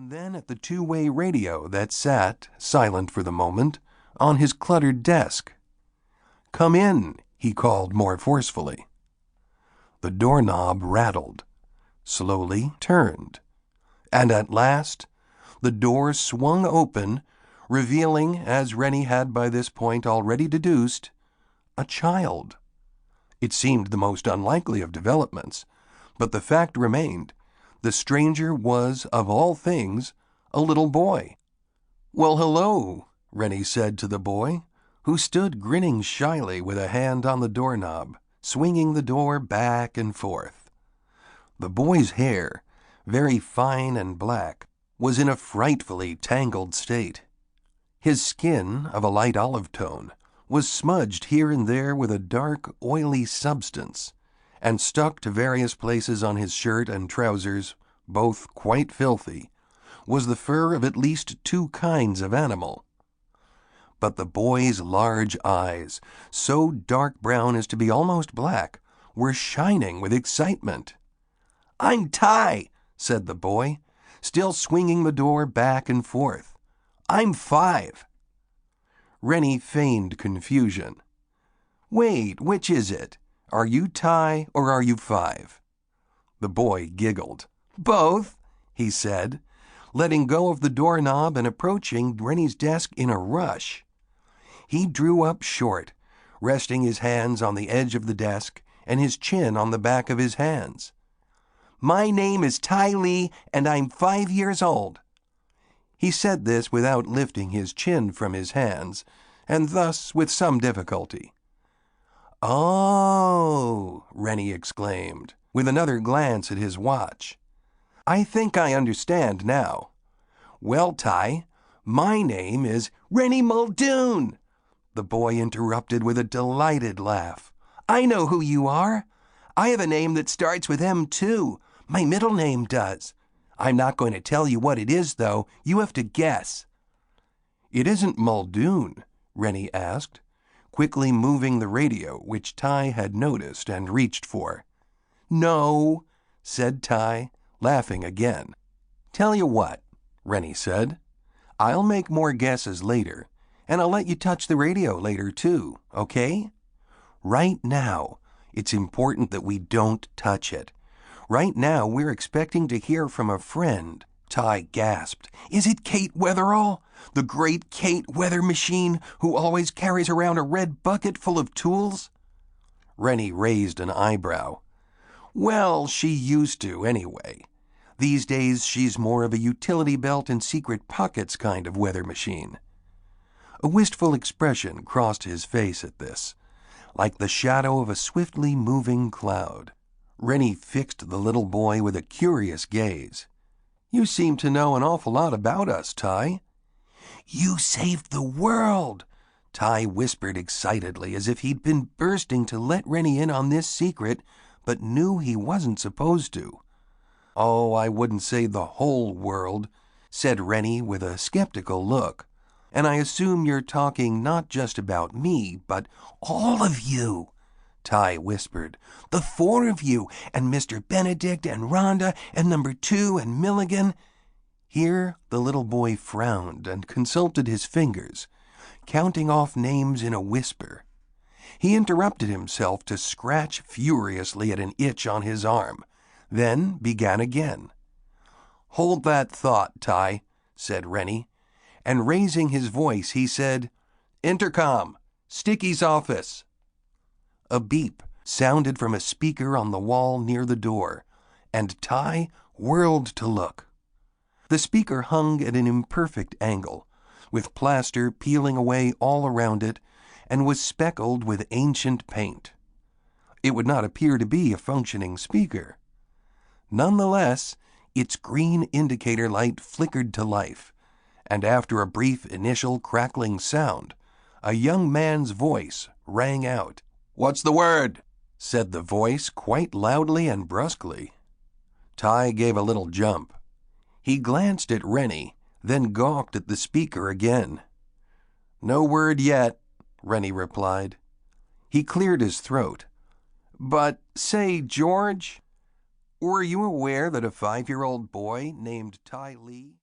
and then at the two-way radio that sat, silent for the moment, on his cluttered desk. "Come in," he called more forcefully. The doorknob rattled, slowly turned, and at last the door swung open, revealing, as Reynie had by this point already deduced, a child. It seemed the most unlikely of developments, but the fact remained. The stranger was, of all things, a little boy. "Well, hello," Reynie said to the boy, who stood grinning shyly with a hand on the doorknob, swinging the door back and forth. The boy's hair, very fine and black, was in a frightfully tangled state. His skin, of a light olive tone, was smudged here and there with a dark, oily substance, and stuck to various places on his shirt and trousers, both quite filthy, was the fur of at least two kinds of animal. But the boy's large eyes, so dark brown as to be almost black, were shining with excitement. "I'm Ty," said the boy, still swinging the door back and forth. "I'm 5. Reynie feigned confusion. "Wait, which is it? Are you Ty or are you 5? The boy giggled. "Both," he said, letting go of the doorknob and approaching Rennie's desk in a rush. He drew up short, resting his hands on the edge of the desk and his chin on the back of his hands. "My name is Ty Lee, and I'm 5 years old." He said this without lifting his chin from his hands, and thus with some difficulty. "Oh," Reynie exclaimed, with another glance at his watch. "I think I understand now. Well, Ty, my name is Reynie Muldoon," the boy interrupted with a delighted laugh. "I know who you are. I have a name that starts with M too. My middle name does. I'm not going to tell you what it is, though. You have to guess." "It isn't Muldoon?" Reynie asked, quickly moving the radio, which Ty had noticed and reached for. "No," said Ty, laughing again. "Tell you what," Reynie said. "I'll make more guesses later, and I'll let you touch the radio later too, okay? Right now, it's important that we don't touch it. Right now, we're expecting to hear from a friend." Ty gasped. "Is it Kate Wetherall? The great Kate Weather Machine, who always carries around a red bucket full of tools?" Reynie raised an eyebrow. "Well, she used to, anyway. These days, she's more of a utility belt and secret pockets kind of weather machine." A wistful expression crossed his face at this, like the shadow of a swiftly moving cloud. Reynie fixed the little boy with a curious gaze. "You seem to know an awful lot about us, Ty." "You saved the world," Ty whispered excitedly, as if he'd been bursting to let Reynie in on this secret, but knew he wasn't supposed to. "Oh, I wouldn't say the whole world," said Reynie with a skeptical look. "And I assume you're talking not just about me, but all of you," Ty whispered. "The 4 of you, and Mr. Benedict, and Rhonda, and number 2, and Milligan." Here the little boy frowned and consulted his fingers, counting off names in a whisper. He interrupted himself to scratch furiously at an itch on his arm, then began again. "Hold that thought, Ty," said Reynie, and raising his voice he said, "Intercom, Sticky's office." A beep sounded from a speaker on the wall near the door, and Ty whirled to look. The speaker hung at an imperfect angle, with plaster peeling away all around it, and was speckled with ancient paint. It would not appear to be a functioning speaker. Nonetheless, its green indicator light flickered to life, and after a brief initial crackling sound, a young man's voice rang out. "What's the word?" said the voice quite loudly and brusquely. Ty gave a little jump. He glanced at Reynie, then gawked at the speaker again. "No word yet," Reynie replied. He cleared his throat. "But, say, George, were you aware that a 5-year-old boy named Ty Lee